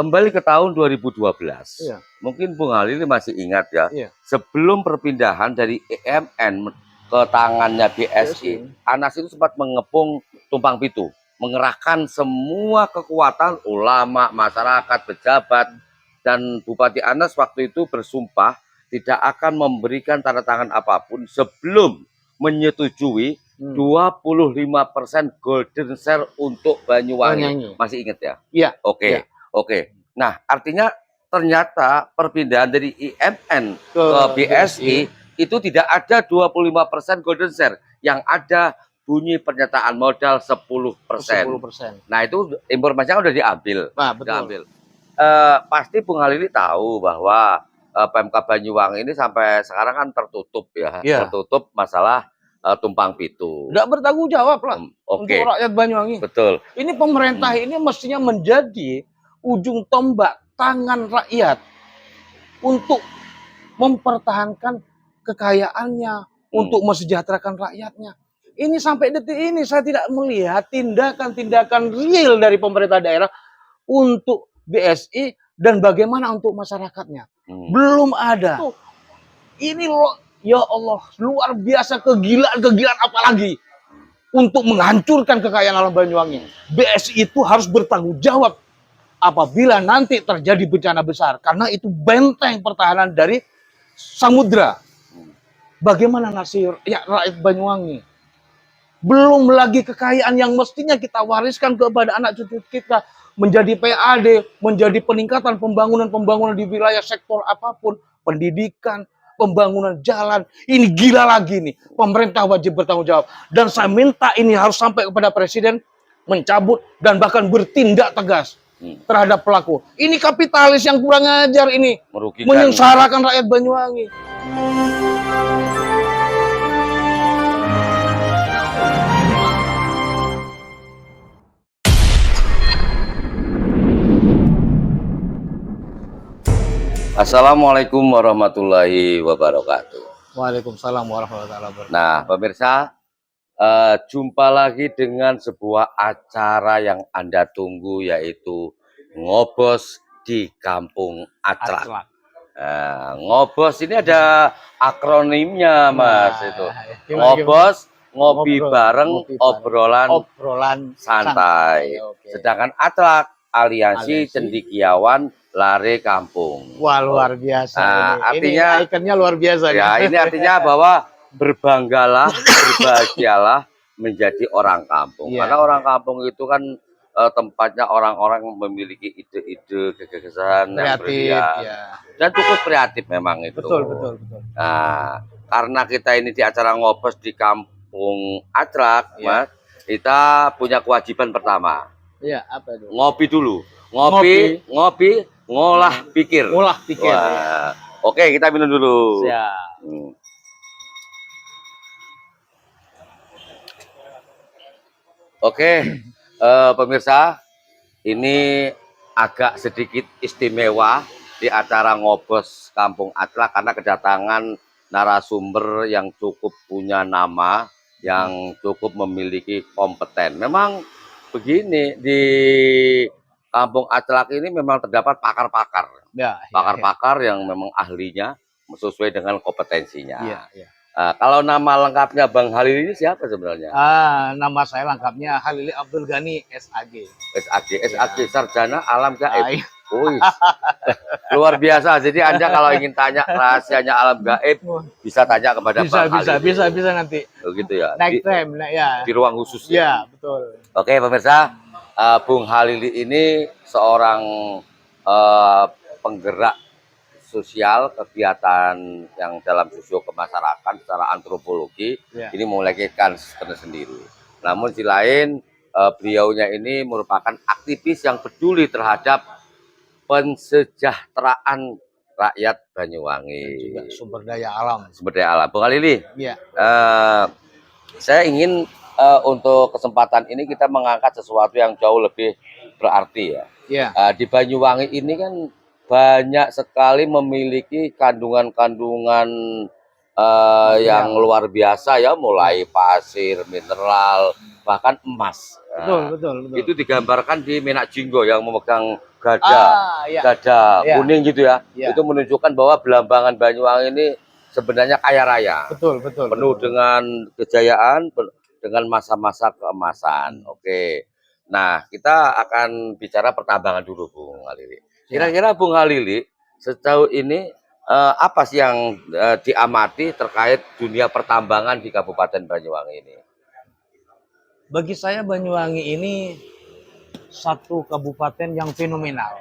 kembali ke tahun 2012. Iya. Mungkin Bung Halil masih ingat ya. Iya. Sebelum perpindahan dari EMN ke tangannya BSI, Anas itu sempat mengepung Tumpang Pitu, mengerahkan semua kekuatan ulama, masyarakat, pejabat, dan Bupati Anas waktu itu bersumpah tidak akan memberikan tanda tangan apapun sebelum menyetujui 25% golden share untuk Banyuwangi. Masih ingat ya? Iya. Oke. Oke. Nah, artinya ternyata perpindahan dari IMN ke BSI itu tidak ada 25% golden share. Yang ada bunyi pernyataan modal 10%. Nah, itu informasinya udah diambil. Nah, betul. Diambil. Pasti Bung Halili tahu bahwa PMK Banyuwangi ini sampai sekarang kan tertutup ya. Tertutup masalah Tumpang Pitu. Tidak bertanggung jawab lah untuk rakyat Banyuwangi. Betul. Ini pemerintah ini mestinya menjadi ujung tombak tangan rakyat untuk mempertahankan kekayaannya, untuk mesejahterakan rakyatnya. Ini sampai detik ini saya tidak melihat tindakan-tindakan real dari pemerintah daerah untuk BSI dan bagaimana untuk masyarakatnya. Belum ada. Ini loh. Ya Allah, luar biasa kegilaan apalagi untuk menghancurkan kekayaan alam Banyuwangi. BSI itu harus bertanggung jawab apabila nanti terjadi bencana besar. Karena itu benteng pertahanan dari samudra. Bagaimana nasib rakyat Banyuwangi? Belum lagi kekayaan yang mestinya kita wariskan kepada anak cucu kita. Menjadi PAD, menjadi peningkatan pembangunan di wilayah sektor apapun. Pendidikan, pembangunan jalan, ini gila lagi nih. Pemerintah wajib bertanggung jawab. Dan saya minta ini harus sampai kepada Presiden mencabut dan bahkan bertindak tegas terhadap pelaku. Ini kapitalis yang kurang ajar ini. Menyengsarakan rakyat Banyuwangi. Assalamualaikum warahmatullahi wabarakatuh. Waalaikumsalam warahmatullahi wabarakatuh. Nah, pemirsa, jumpa lagi dengan sebuah acara yang Anda tunggu, yaitu Ngobos di Kampung Aclak. Ngobos ini ada akronimnya, Mas. Itu Ngobos, ngopi bareng, obrolan santai. Sedangkan Aclak, aliansi cendekiawan lare kampung. Wah, luar biasa. Nah, artinya ini ikonnya luar biasa. Ya, ini artinya bahwa berbanggalah, berbahagialah menjadi orang kampung. Karena orang kampung itu kan tempatnya orang-orang yang memiliki ide-ide, gagasan yang brilian dan cukup kreatif memang itu. Betul. Nah, karena kita ini di acara Ngobos di Kampung Aclak, Mas, kita punya kewajiban pertama. Iya, apa itu? Ngopi dulu. Ngopi, ngolah pikir. Oke, kita minum dulu. Siap. Oke, pemirsa, ini agak sedikit istimewa di acara Ngobos Kampung Aclak karena kedatangan narasumber yang cukup punya nama, yang cukup memiliki kompeten. Memang begini, di Kampung Aclak ini memang terdapat pakar-pakar. Pakar-pakar yang memang ahlinya sesuai dengan kompetensinya. Kalau nama lengkapnya Bang Halil ini siapa sebenarnya? Nama saya lengkapnya Halili Abdul Ghani SAG. SAG, Sarjana Alam Gaib. Luar biasa. Jadi Anda kalau ingin tanya rahasianya alam gaib bisa tanya kepada Bang Halil. Bisa nanti. Begitu ya. Naik tram, di ruang khusus. Ya, betul. Oke, pemirsa, Bung Halil ini seorang penggerak sosial, kegiatan yang dalam sosio kemasyarakatan secara antropologi ini memiliki sendiri. Namun di lain beliaunya ini merupakan aktivis yang peduli terhadap pensejahteraan rakyat Banyuwangi. Juga sumber daya alam. Bung Halil, saya ingin untuk kesempatan ini kita mengangkat sesuatu yang jauh lebih berarti ya. Di Banyuwangi ini kan banyak sekali memiliki kandungan-kandungan yang luar biasa ya, mulai pasir, mineral, bahkan emas. Betul. Itu digambarkan di Menak Jinggo yang memegang gada, Ya. gada Ya. kuning gitu ya. Ya. Itu menunjukkan bahwa Belambangan Banyuwangi ini sebenarnya kaya raya. Betul, betul. Penuh betul. dengan kejayaan, dengan masa-masa keemasan. Oke. Nah, kita akan bicara pertambangan dulu, Bung Halili. Kira-kira Bung Halili, sejauh ini apa sih yang diamati terkait dunia pertambangan di Kabupaten Banyuwangi ini? Bagi saya Banyuwangi ini satu kabupaten yang fenomenal.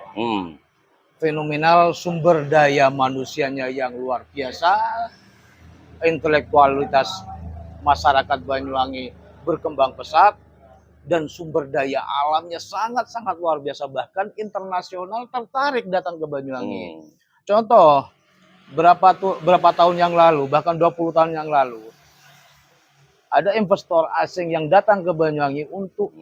Fenomenal, sumber daya manusianya yang luar biasa, intelektualitas masyarakat Banyuwangi berkembang pesat, dan sumber daya alamnya sangat-sangat luar biasa. Bahkan internasional tertarik datang ke Banyuwangi. Contoh, berapa tahun yang lalu, bahkan 20 tahun yang lalu, ada investor asing yang datang ke Banyuwangi untuk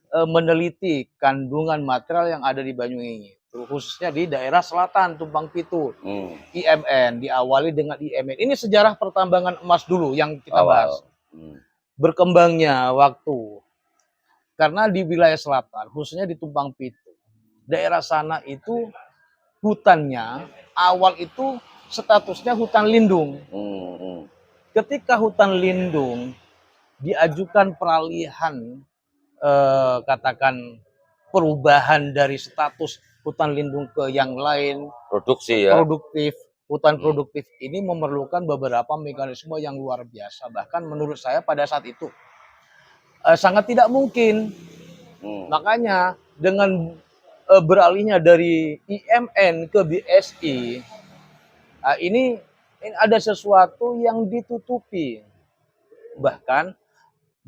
meneliti kandungan material yang ada di Banyuwangi, khususnya di daerah selatan Tumpang Pitu. IMN, diawali dengan IMN. Ini sejarah pertambangan emas dulu yang kita bahas. Berkembangnya waktu, karena di wilayah selatan, khususnya di Tumpang Pitu, daerah sana itu hutannya awal itu statusnya hutan lindung. Ketika hutan lindung diajukan peralihan, katakan perubahan dari status hutan lindung ke yang lain, produktif. Hutan produktif ini memerlukan beberapa mekanisme yang luar biasa. Bahkan menurut saya pada saat itu sangat tidak mungkin. Makanya dengan beralihnya dari IMN ke BSI, ini ada sesuatu yang ditutupi. Bahkan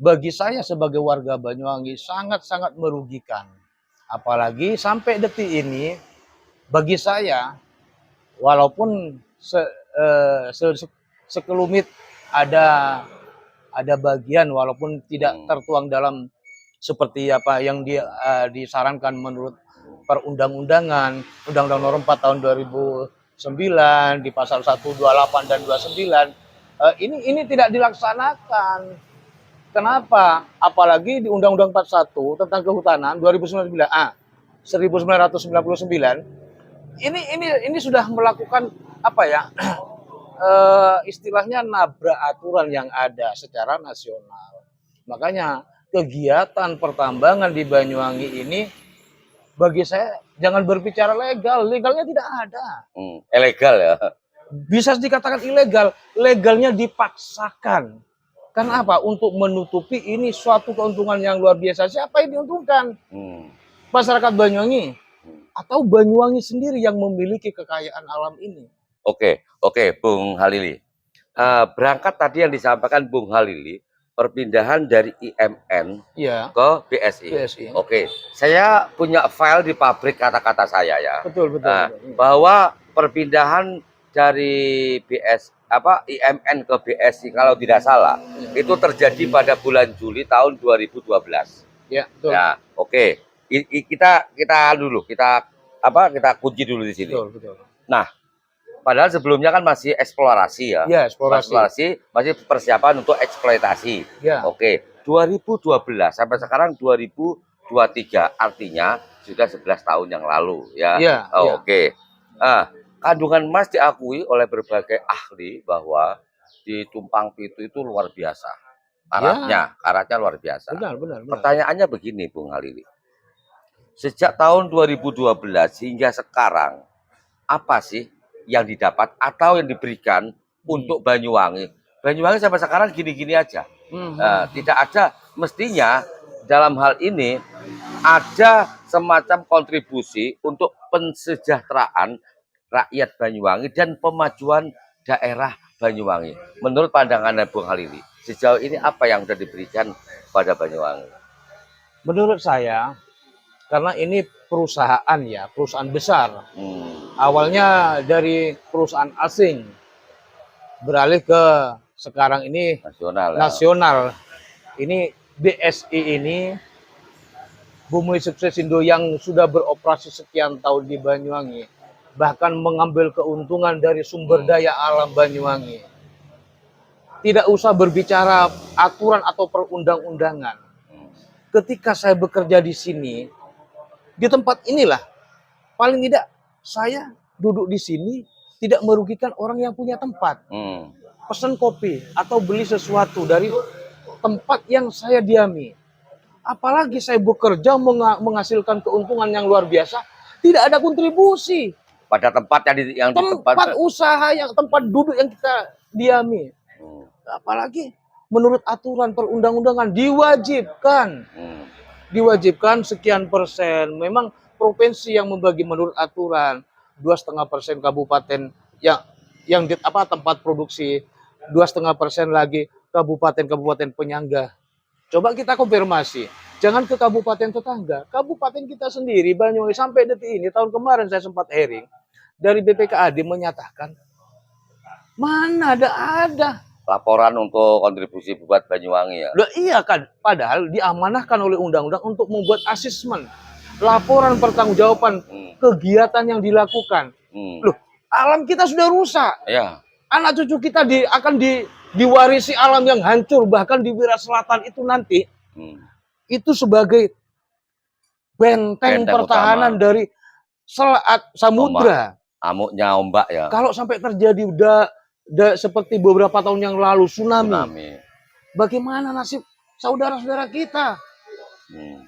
bagi saya sebagai warga Banyuwangi sangat-sangat merugikan. Apalagi sampai detik ini, bagi saya, walaupun sekelumit ada bagian, walaupun tidak tertuang dalam seperti apa yang disarankan menurut perundang-undangan, Undang-Undang Nomor 4 tahun 2009 di pasal 128 dan 29, ini tidak dilaksanakan. Kenapa? Apalagi di Undang-Undang 41 tentang Kehutanan 1999, ini sudah melakukan apa ya? Istilahnya nabrak aturan yang ada secara nasional. Makanya kegiatan pertambangan di Banyuwangi ini bagi saya jangan berbicara legal, legalnya tidak ada. Ilegal ya. Bisa dikatakan ilegal, legalnya dipaksakan. Karena apa? Untuk menutupi ini suatu keuntungan yang luar biasa. Siapa yang diuntungkan? Masyarakat Banyuwangi atau Banyuwangi sendiri yang memiliki kekayaan alam ini. Oke, Bung Halili. Berangkat tadi yang disampaikan Bung Halili, perpindahan dari IMN ke BSI. Oke, saya punya file di pabrik kata-kata saya ya. Betul. Bahwa perpindahan dari IMN ke BSI kalau tidak salah itu terjadi pada bulan Juli tahun 2012. Ya, betul. Ya, oke. Kita kunci dulu di sini. Betul. Nah, padahal sebelumnya kan masih eksplorasi ya. Ya, eksplorasi. Masih persiapan untuk eksploitasi. Ya. Oke, 2012 sampai sekarang 2023, artinya sudah 11 tahun yang lalu ya. Oke. Kandungan emas diakui oleh berbagai ahli bahwa di Tumpang Pitu itu luar biasa. Karatnya luar biasa. Benar. Pertanyaannya begini, Bung Halili. Sejak tahun 2012 hingga sekarang, apa sih yang didapat atau yang diberikan untuk Banyuwangi? Banyuwangi sampai sekarang gini-gini aja. Tidak ada, mestinya dalam hal ini ada semacam kontribusi untuk pensejahteraan rakyat Banyuwangi dan pemajuan daerah Banyuwangi. Menurut pandangan Bung Halili, sejauh ini apa yang sudah diberikan pada Banyuwangi? Menurut saya, karena ini perusahaan besar. Awalnya dari perusahaan asing, beralih ke sekarang ini nasional. Ini BSI ini, Bumi Suksesindo yang sudah beroperasi sekian tahun di Banyuwangi, bahkan mengambil keuntungan dari sumber daya alam Banyuwangi. Tidak usah berbicara aturan atau perundang-undangan. Ketika saya bekerja di sini, di tempat inilah paling tidak saya duduk di sini tidak merugikan orang yang punya tempat. Pesan kopi atau beli sesuatu dari tempat yang saya diami. Apalagi saya bekerja menghasilkan keuntungan yang luar biasa, tidak ada kontribusi Pada tempat yang di tempat usaha yang tempat duduk yang kita diami. Apalagi menurut aturan perundang-undangan diwajibkan sekian persen. Memang provinsi yang membagi menurut aturan 2,5% kabupaten yang tempat produksi, 2,5% lagi kabupaten penyangga. Coba kita konfirmasi, jangan ke kabupaten tetangga, kabupaten kita sendiri Banyuwangi sampai detik ini. Tahun kemarin saya sempat hearing dari BPKAD menyatakan mana ada laporan untuk kontribusi buat Banyuwangi ya. Loh, iya kan, padahal diamanahkan oleh undang-undang untuk membuat asesmen, laporan pertanggungjawaban kegiatan yang dilakukan. Loh, alam kita sudah rusak. Ya. Anak cucu kita akan diwarisi alam yang hancur, bahkan di Wira Selatan itu nanti itu sebagai benteng pertahanan utama dari selat samudra. Amuknya ombak ya. Kalau sampai terjadi udah seperti beberapa tahun yang lalu tsunami. Bagaimana nasib saudara-saudara kita?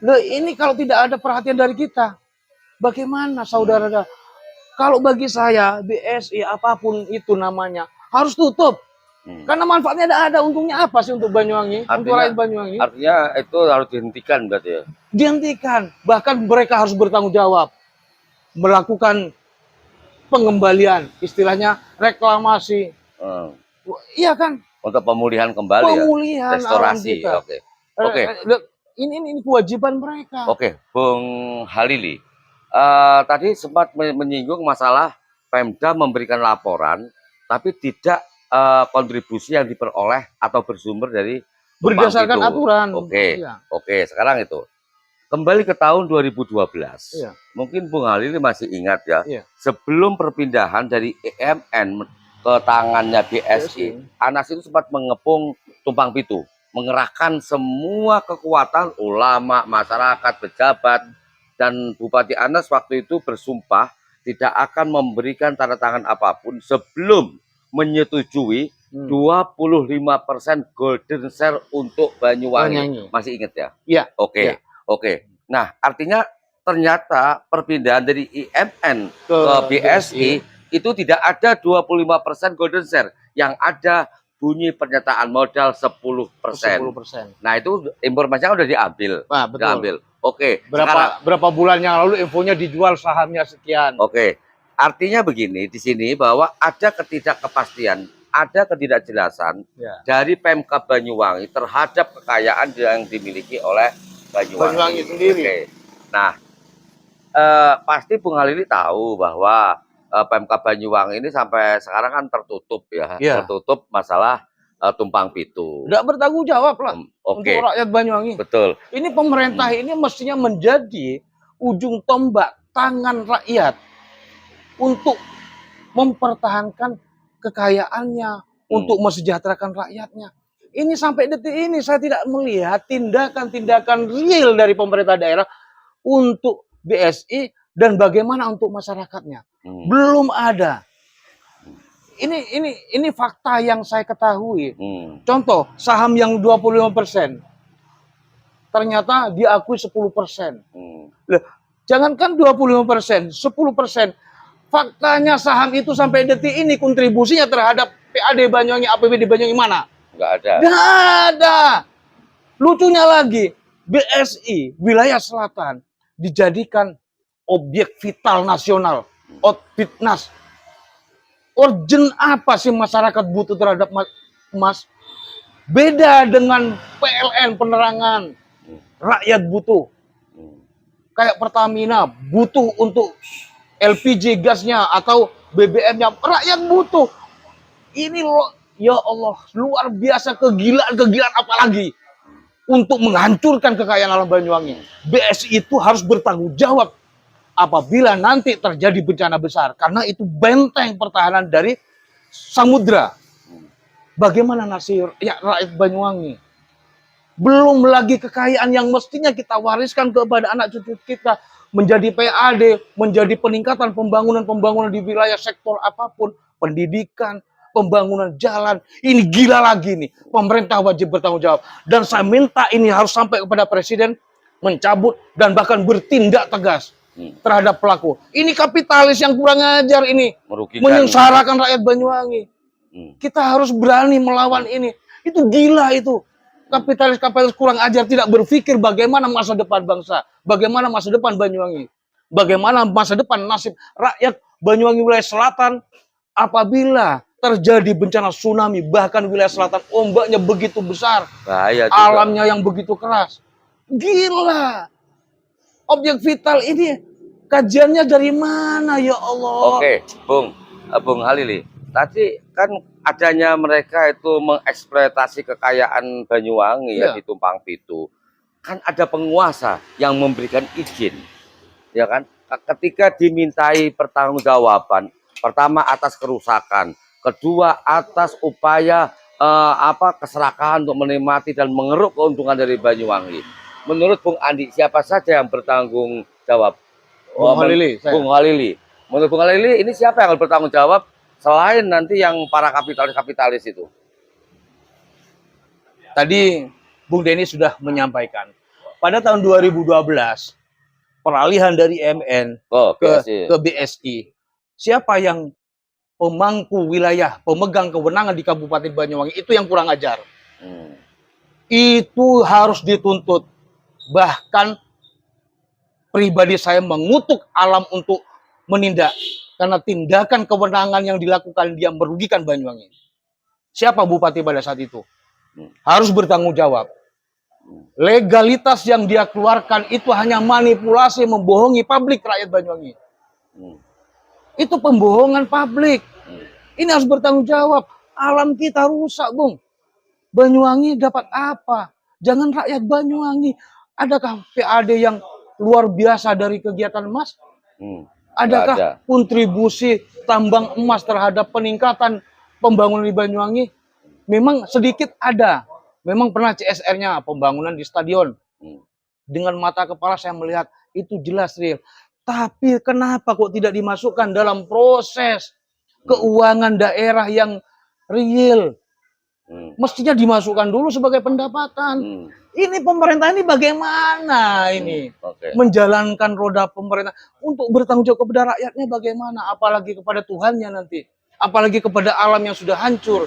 Loh, ini kalau tidak ada perhatian dari kita, bagaimana saudara? Kalau bagi saya BSI apapun itu namanya harus tutup. Karena manfaatnya ada untungnya apa sih untuk Banyuwangi? Untuk rakyat Banyuwangi? Artinya itu harus dihentikan berarti ya? Dihentikan. Bahkan mereka harus bertanggung jawab. Melakukan pengembalian, istilahnya reklamasi. Iya kan? Untuk pemulihan kembali pemulihan restorasi. Oke. Ini kewajiban mereka. Oke, Bung Halili. Tadi sempat menyinggung masalah Pemda memberikan laporan, tapi tidak kontribusi yang diperoleh atau bersumber dari berdasarkan itu. Aturan. Oke, sekarang itu kembali ke tahun 2012. Mungkin Bung Halili masih ingat ya, sebelum perpindahan dari EMN ke tangannya BSI, Anas itu sempat mengepung Tumpang Pitu, mengerahkan semua kekuatan ulama, masyarakat, pejabat, dan Bupati Anas waktu itu bersumpah tidak akan memberikan tanda tangan apapun sebelum menyetujui 25% golden share untuk Banyuwangi. Masih ingat ya? Iya. Oke. Nah, artinya ternyata perpindahan dari IMN ke BSI itu tidak ada 25% golden share. Yang ada bunyi pernyataan modal 10%. Nah, itu informasinya udah diambil. Nah, betul. Diambil. Oke. Berapa bulan yang lalu infonya dijual sahamnya sekian. Oke. Artinya begini, di sini bahwa ada ketidakkepastian, ada ketidakjelasan dari Pemkab Banyuwangi terhadap kekayaan yang dimiliki oleh Banyuwangi sendiri. Oke. Nah, pasti Bung Halili tahu bahwa Pemkab Banyuwangi ini sampai sekarang kan tertutup ya. Tertutup masalah Tumpang Pitu. Tidak bertanggung jawab lah untuk rakyat Banyuwangi. Betul. Ini pemerintah ini mestinya menjadi ujung tombak tangan rakyat untuk mempertahankan kekayaannya, untuk mesejahterakan rakyatnya. Ini sampai detik ini saya tidak melihat tindakan-tindakan real dari pemerintah daerah untuk BSI dan bagaimana untuk masyarakatnya. Belum ada. Ini fakta yang saya ketahui. Contoh, saham yang 25% ternyata diakui 10%. Jangankan 25%, 10%. Faktanya saham itu sampai detik ini kontribusinya terhadap PAD Banyuwangi, APBD Banyuwangi mana? Nggak ada. Nggak ada. Lucunya lagi, BSI wilayah selatan dijadikan objek vital nasional, Outfitnas. Urgent apa sih masyarakat butuh terhadap emas? Beda dengan PLN penerangan, rakyat butuh. Kayak Pertamina butuh untuk LPG gasnya atau BBM-nya, rakyat butuh. Ini loh, ya Allah, luar biasa kegilaan apa lagi untuk menghancurkan kekayaan alam Banyuwangi. BSI itu harus bertanggung jawab apabila nanti terjadi bencana besar, karena itu benteng pertahanan dari samudra. Bagaimana nasib rakyat Banyuwangi? Belum lagi kekayaan yang mestinya kita wariskan kepada anak cucu kita menjadi PAD, menjadi peningkatan pembangunan di wilayah sektor apapun, pendidikan, pembangunan jalan. Ini gila lagi nih. Pemerintah wajib bertanggung jawab. Dan saya minta ini harus sampai kepada Presiden mencabut dan bahkan bertindak tegas terhadap pelaku. Ini kapitalis yang kurang ajar ini. Merugikan. Menyengsarakan rakyat Banyuwangi. Kita harus berani melawan ini. Itu gila itu. Kapitalis kurang ajar, tidak berpikir bagaimana masa depan bangsa, bagaimana masa depan Banyuwangi, bagaimana masa depan nasib rakyat Banyuwangi wilayah selatan apabila terjadi bencana tsunami, bahkan wilayah selatan ombaknya begitu besar, bahaya juga. Alamnya yang begitu keras. Gila. Objek vital ini kajiannya dari mana ya Allah? Oke, Bung Halili. Tadi kan adanya mereka itu mengeksploitasi kekayaan Banyuwangi ya di Tumpang Pitu. Kan ada penguasa yang memberikan izin. Ya kan? Ketika dimintai pertanggungjawaban, pertama atas kerusakan, kedua atas upaya keserakahan untuk menikmati dan mengeruk keuntungan dari Banyuwangi. Menurut Bung Andi, siapa saja yang bertanggung jawab? Bung Halili. Bung Halili. Menurut Bung Halili, ini siapa yang akan bertanggung jawab selain nanti yang para kapitalis itu? Tadi Bung Denny sudah menyampaikan. Pada tahun 2012, peralihan dari MN ke BSI. Siapa yang pemangku wilayah, pemegang kewenangan di Kabupaten Banyuwangi, itu yang kurang ajar. Itu harus dituntut. Bahkan pribadi saya mengutuk Alam untuk menindak. Karena tindakan kewenangan yang dilakukan dia merugikan Banyuwangi. Siapa bupati pada saat itu? Harus bertanggung jawab. Legalitas yang dia keluarkan itu hanya manipulasi, membohongi publik rakyat Banyuwangi. Itu pembohongan publik. Ini harus bertanggung jawab. Alam kita rusak, Bung. Banyuwangi dapat apa? Jangan rakyat Banyuwangi. Adakah PAD yang luar biasa dari kegiatan emas? Adakah kontribusi tambang emas terhadap peningkatan pembangunan di Banyuwangi? Memang sedikit ada. Memang pernah CSR-nya, pembangunan di stadion. Dengan mata kepala saya melihat itu jelas real. Tapi kenapa kok tidak dimasukkan dalam proses keuangan daerah yang real? Mestinya dimasukkan dulu sebagai pendapatan. Ini pemerintah ini bagaimana ini menjalankan roda pemerintah untuk bertanggung jawab kepada rakyatnya bagaimana, apalagi kepada Tuhannya nanti, apalagi kepada alam yang sudah hancur.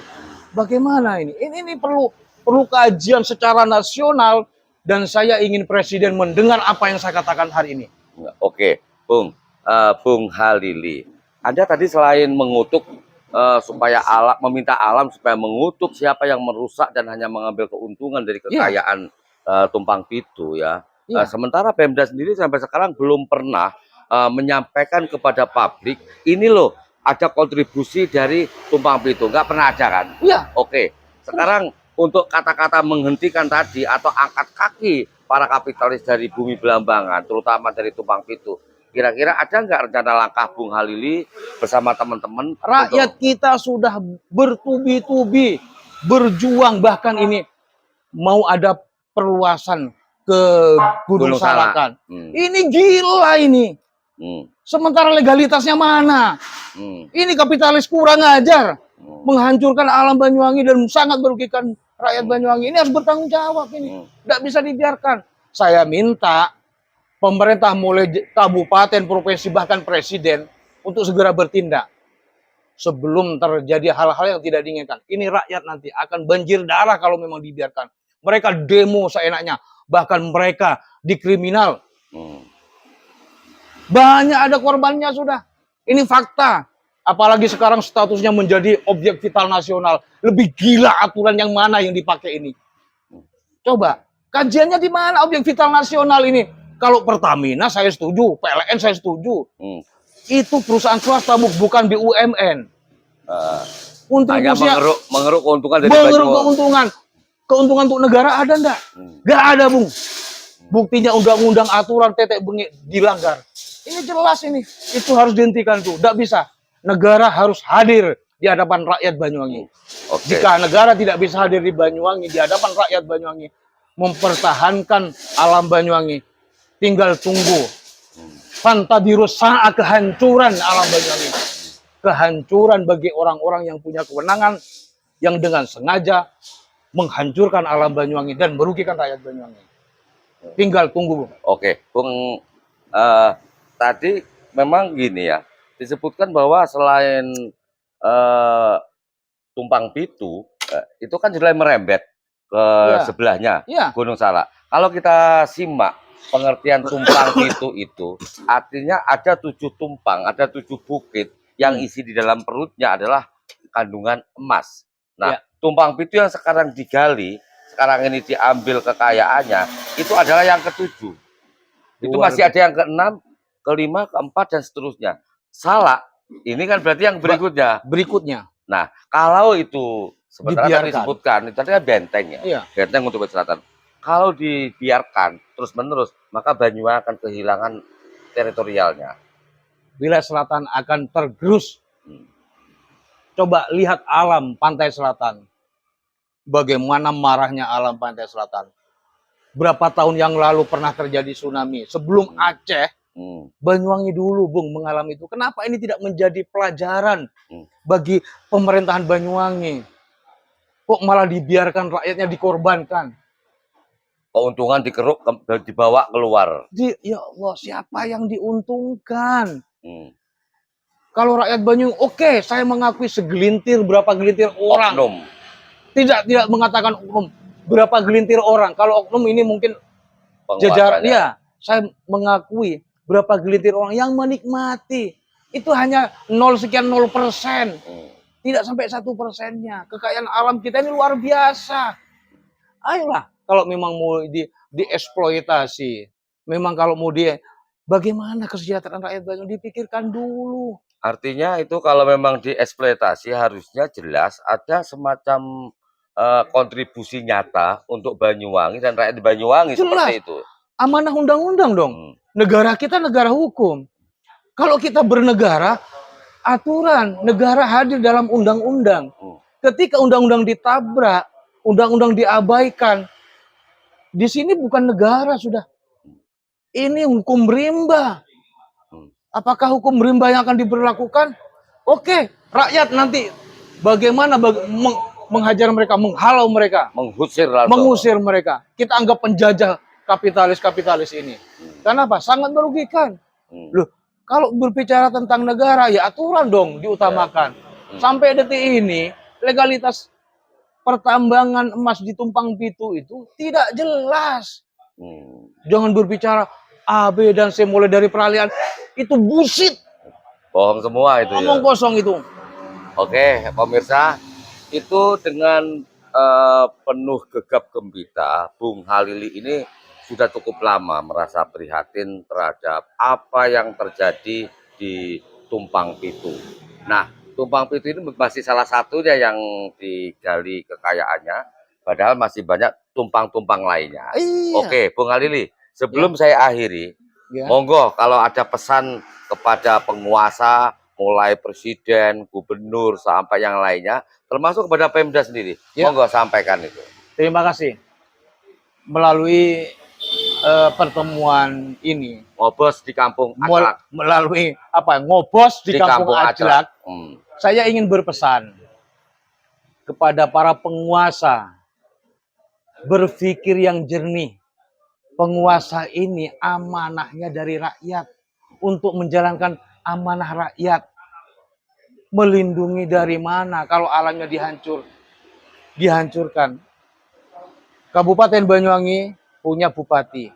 Bagaimana ini? Ini perlu kajian secara nasional dan saya ingin Presiden mendengar apa yang saya katakan hari ini. Oke, Bung Halili. Anda tadi selain mengutuk supaya meminta alam supaya mengutuk siapa yang merusak dan hanya mengambil keuntungan dari kekayaan Tumpang Pitu ya. Sementara Pemda sendiri sampai sekarang belum pernah menyampaikan kepada publik ini loh ada kontribusi dari Tumpang Pitu, nggak pernah ada kan? Iya. Oke, sekarang untuk kata-kata menghentikan tadi atau angkat kaki para kapitalis dari bumi Belambangan, terutama dari Tumpang Pitu. Kira-kira ada nggak rencana langkah Bung Halili bersama teman-teman? Rakyat kita sudah bertubi-tubi berjuang, bahkan ini mau ada perluasan ke Gunung Salakan. Ini gila ini. Sementara legalitasnya mana? Ini kapitalis kurang ajar, menghancurkan alam Banyuwangi dan sangat merugikan rakyat Banyuwangi. Ini harus bertanggung jawab ini. Tidak bisa dibiarkan. Saya minta pemerintah mulai kabupaten, provinsi, bahkan presiden untuk segera bertindak sebelum terjadi hal-hal yang tidak diinginkan. Ini rakyat nanti akan banjir darah kalau memang dibiarkan. Mereka demo seenaknya, bahkan mereka dikriminal. Banyak ada korbannya sudah. Ini fakta. Apalagi sekarang statusnya menjadi objek vital nasional. Lebih gila aturan yang mana yang dipakai ini. Coba, kajiannya di mana objek vital nasional ini? Kalau Pertamina saya setuju, PLN saya setuju. Itu perusahaan swasta bukan BUMN. Hanya mengeruk keuntungan dari keuntungan. Keuntungan untuk negara ada enggak? Enggak ada, Bung. Buktinya undang-undang aturan tetek bengek dilanggar. Ini jelas ini. Itu harus dihentikan tuh. Enggak bisa. Negara harus hadir di hadapan rakyat Banyuwangi. Jika negara tidak bisa hadir di Banyuwangi, di hadapan rakyat Banyuwangi, mempertahankan alam Banyuwangi, tinggal tunggu Fantadiru sa'a, kehancuran alam Banyuwangi. Kehancuran bagi orang-orang yang punya kewenangan yang dengan sengaja menghancurkan alam Banyuwangi dan merugikan rakyat Banyuwangi. Tinggal tunggu. Oke, Bung, tadi memang gini ya, disebutkan bahwa selain eh, Tumpang Pitu, itu kan sudah merembet ke Ya. sebelahnya, Ya. Gunung Salak. Kalau kita simak pengertian Tumpang Pitu itu, artinya ada 7 tumpang, ada 7 bukit yang isi di dalam perutnya adalah kandungan emas. Nah, Ya. Tumpang Pitu yang sekarang digali, sekarang ini diambil kekayaannya, itu adalah yang ke-7. Itu masih ada yang ke-6, ke-5, ke-4, dan seterusnya. Salak, ini kan berarti yang berikutnya. Berikutnya. Nah, kalau itu sebenarnya disebutkan, itu adalah benteng ya. Iya. Benteng untuk selatan. Kalau dibiarkan terus-menerus, maka Banyuwangi akan kehilangan teritorialnya. Wilayah selatan akan tergerus. Coba lihat alam pantai selatan. Bagaimana marahnya alam pantai selatan. Berapa tahun yang lalu pernah terjadi tsunami. Sebelum Aceh, Banyuwangi dulu, Bung, mengalami itu. Kenapa ini tidak menjadi pelajaran bagi pemerintahan Banyuwangi? Kok malah dibiarkan rakyatnya dikorbankan? Keuntungan dikeruk, dibawa keluar. Ya Allah, siapa yang diuntungkan? Kalau rakyat Banyuwangi, oke, saya mengakui segelintir, berapa gelintir orang. Oknum. Tidak mengatakan oknum. Berapa gelintir orang. Kalau oknum ini mungkin jajar, ya, saya mengakui berapa gelintir orang yang menikmati. Itu hanya 0,0%. Tidak sampai 1%-nya. Kekayaan alam kita ini luar biasa. Ayolah, kalau memang mau dieksploitasi, memang kalau mau bagaimana kesejahteraan rakyat Banyuwangi dipikirkan dulu. Artinya itu kalau memang dieksploitasi harusnya jelas ada semacam kontribusi nyata untuk Banyuwangi dan rakyat di Banyuwangi. Jelas. Seperti itu. Amanah undang-undang dong. Negara kita negara hukum. Kalau kita bernegara, aturan negara hadir dalam undang-undang. Ketika undang-undang ditabrak, undang-undang diabaikan, di sini bukan negara sudah. Ini hukum rimba. Apakah hukum rimba yang akan diberlakukan? Oke, rakyat nanti bagaimana menghajar mereka, menghalau mereka, mengusir mereka. Kita anggap penjajah kapitalis ini. Kenapa? Sangat merugikan. Loh, kalau berbicara tentang negara, ya aturan dong diutamakan. Sampai detik ini, legalitas pertambangan emas di Tumpang Pitu itu tidak jelas. Jangan berbicara A, B, dan C mulai dari peralihan. Itu bullshit. Bohong semua itu. Ngomong kosong itu. Oke, pemirsa, itu dengan penuh gegap gempita, Bung Halili ini sudah cukup lama merasa prihatin terhadap apa yang terjadi di Tumpang Pitu. Nah, Tumpang Pitu ini masih salah satunya yang digali kekayaannya, padahal masih banyak tumpang-tumpang lainnya. Iya. Oke, Bung Halili, sebelum saya akhiri, monggo kalau ada pesan kepada penguasa, mulai presiden, gubernur, sampai yang lainnya, termasuk kepada Pemda sendiri. Monggo sampaikan itu. Terima kasih. Melalui pertemuan ini, ngobos di Kampung Aclak. Melalui ngobos di Kampung Aclak, saya ingin berpesan kepada para penguasa, berpikir yang jernih. Penguasa ini amanahnya dari rakyat untuk menjalankan amanah rakyat. Melindungi dari mana kalau alamnya dihancurkan. Kabupaten Banyuwangi punya bupati.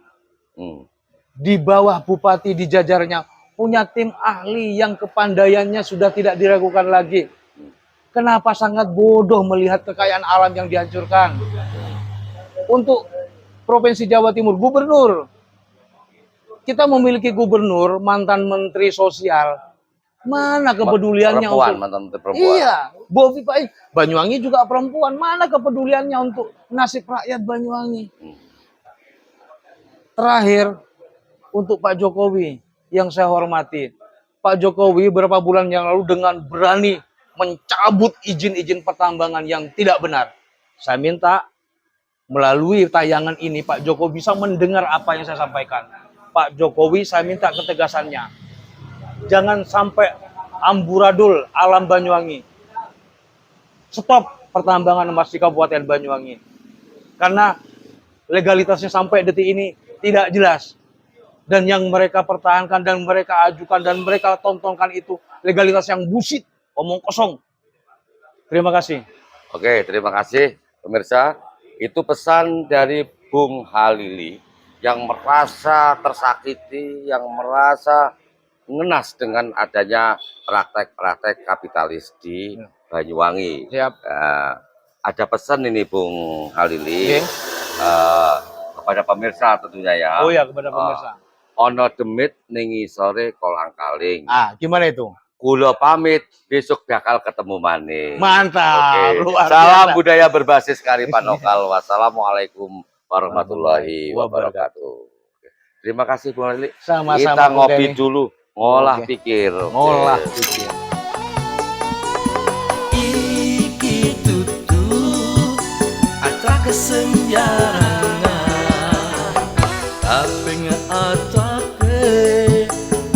Di bawah bupati di jajarnya punya tim ahli yang kepandaiannya sudah tidak diragukan lagi. Kenapa sangat bodoh melihat kekayaan alam yang dihancurkan? Untuk Provinsi Jawa Timur, gubernur. Kita memiliki gubernur, mantan menteri sosial. Mana kepeduliannya mantan menteri perempuan. Iya, Bovi Pak Banyuwangi juga perempuan. Mana kepeduliannya untuk nasib rakyat Banyuwangi? Terakhir, untuk Pak Jokowi yang saya hormati. Pak Jokowi beberapa bulan yang lalu dengan berani mencabut izin-izin pertambangan yang tidak benar. Saya minta melalui tayangan ini Pak Jokowi bisa mendengar apa yang saya sampaikan. Pak Jokowi, saya minta ketegasannya. Jangan sampai amburadul alam Banyuwangi. Stop pertambangan emas di Kabupaten Banyuwangi. Karena legalitasnya sampai detik ini tidak jelas. Dan yang mereka pertahankan dan mereka ajukan dan mereka tontonkan itu legalitas yang bullshit, omong kosong. Terima kasih. Oke, terima kasih pemirsa. Itu pesan dari Bung Halili yang merasa tersakiti, yang merasa ngenas dengan adanya praktek-praktek kapitalis di Banyuwangi. Siap. Ada pesan ini Bung Halili Oke. kepada pemirsa tentunya ya. Oh ya, kepada pemirsa. Ono demit ningi sore kolang kaling. Gimana itu? Kula pamit, besok bakal ketemu maning. Mantap. Oke. Luar Salam biasa. budaya berbasis kearifan lokal. Wassalamualaikum warahmatullahi wabarakatuh. Terima kasih Bung Halili. Sama-sama, Kita Bung ngopi Denny. dulu, ngolah Oke. pikir. Oke. Ngolah pikir. Iki tutu atra kesenjarangan tapi ngatake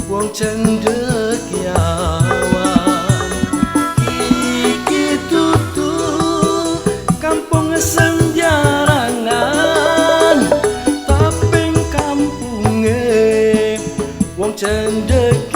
wong cendekiawan. Iki tutu kampung senjarangan tapi kampunge wong cendekiawan.